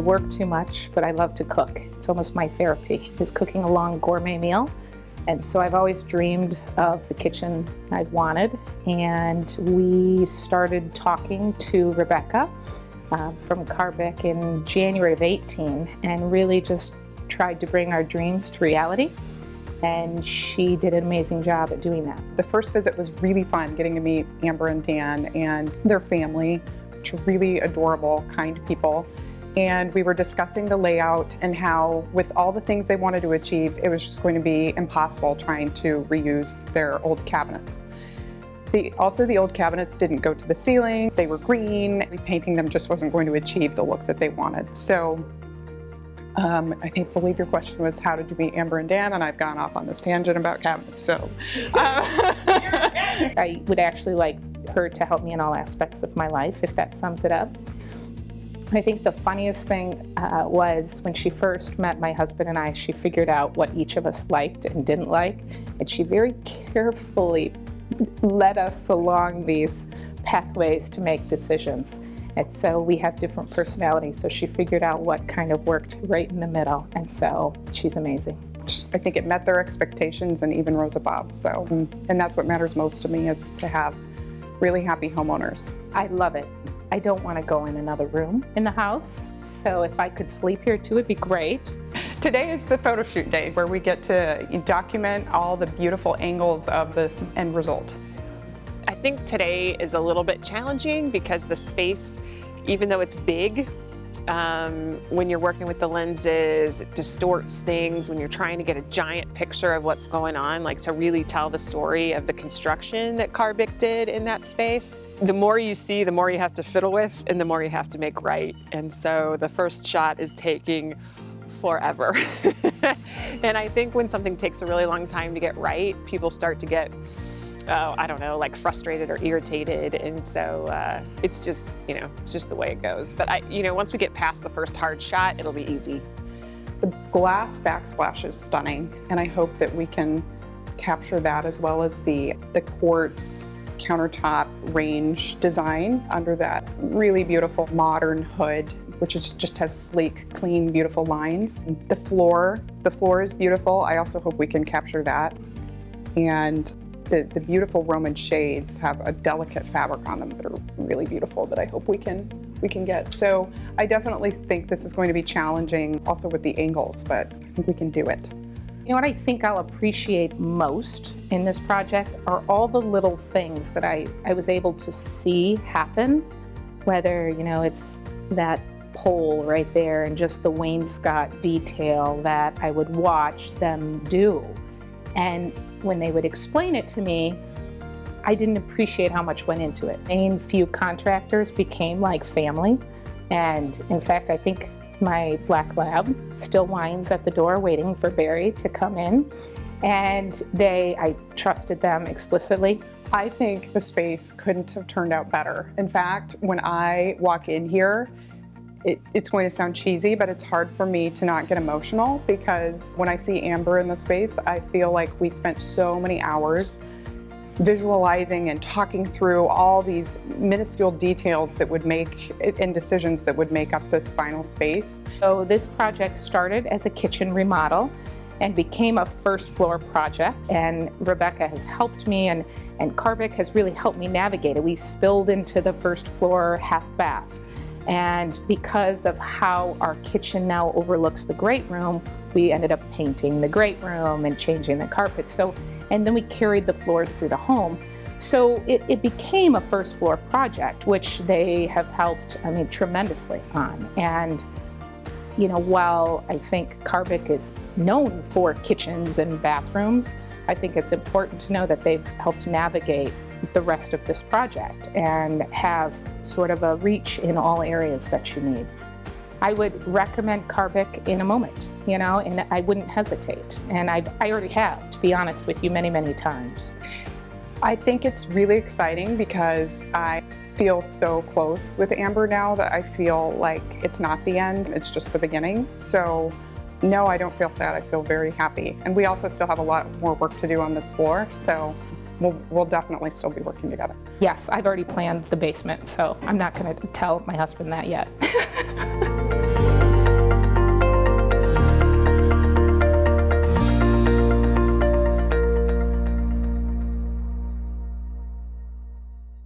work too much, but I love to cook. It's almost my therapy, is cooking a long gourmet meal. And so I've always dreamed of the kitchen I've wanted. And we started talking to Rebecca from Karr Bick in January of 18 and really just tried to bring our dreams to reality. And she did an amazing job at doing that. The first visit was really fun, getting to meet Amber and Dan and their family, which are really adorable, kind people. And we were discussing the layout and how, with all the things they wanted to achieve, it was just going to be impossible trying to reuse their old cabinets. Also, the old cabinets didn't go to the ceiling. They were green. Repainting them just wasn't going to achieve the look that they wanted. So I believe your question was, how did you meet Amber and Dan? And I've gone off on this tangent about cabinets. So I would actually like her to help me in all aspects of my life, if that sums it up. I think the funniest thing was when she first met my husband and I, she figured out what each of us liked and didn't like, and she very carefully led us along these pathways to make decisions. And so we have different personalities, so she figured out what kind of worked right in the middle, and so she's amazing. I think it met their expectations and even rose above. So, and that's what matters most to me, is to have really happy homeowners. I love it. I don't want to go in another room in the house, so if I could sleep here too, it'd be great. Today is the photo shoot day, where we get to document all the beautiful angles of this end result. I think today is a little bit challenging because the space, even though it's big, when you're working with the lenses, it distorts things when you're trying to get a giant picture of what's going on, like to really tell the story of the construction that Karr Bick did in that space. The more you see, the more you have to fiddle with and the more you have to make right. And so the first shot is taking forever. And I think when something takes a really long time to get right, people start to get, I don't know, like frustrated or irritated. And so it's just, it's just the way it goes. But once we get past the first hard shot, it'll be easy. The glass backsplash is stunning, and I hope that we can capture that, as well as the quartz countertop range design under that really beautiful modern hood, which just has sleek, clean, beautiful lines. The floor is beautiful. I also hope we can capture that. And the beautiful Roman shades have a delicate fabric on them that are really beautiful, that I hope we can get. So I definitely think this is going to be challenging, also with the angles, but I think we can do it. You know what I think I'll appreciate most in this project are all the little things that I was able to see happen, whether, it's that pole right there and just the wainscot detail that I would watch them do. And when they would explain it to me, I didn't appreciate how much went into it. A few contractors became like family. And in fact, I think my black lab still whines at the door waiting for Barry to come in. And I trusted them explicitly. I think the space couldn't have turned out better. In fact, when I walk in here, it's going to sound cheesy, but it's hard for me to not get emotional, because when I see Amber in the space, I feel like we spent so many hours visualizing and talking through all these minuscule details that would make, and decisions that would make up this final space. So this project started as a kitchen remodel and became a first floor project, and Rebecca has helped me, and Karr Bick has really helped me navigate it. We spilled into the first floor half bath. And because of how our kitchen now overlooks the great room, we ended up painting the great room and changing the carpet. And then we carried the floors through the home. So it became a first floor project, which they have helped, tremendously on. And, while I think Karr Bick is known for kitchens and bathrooms, I think it's important to know that they've helped navigate the rest of this project and have sort of a reach in all areas that you need. I would recommend Karr Bick in a moment, and I wouldn't hesitate. And I already have, to be honest with you, many, many times. I think it's really exciting because I feel so close with Amber now that I feel like it's not the end, it's just the beginning. So no, I don't feel sad, I feel very happy. And we also still have a lot more work to do on this floor, so we'll definitely still be working together. Yes, I've already planned the basement, so I'm not going to tell my husband that yet.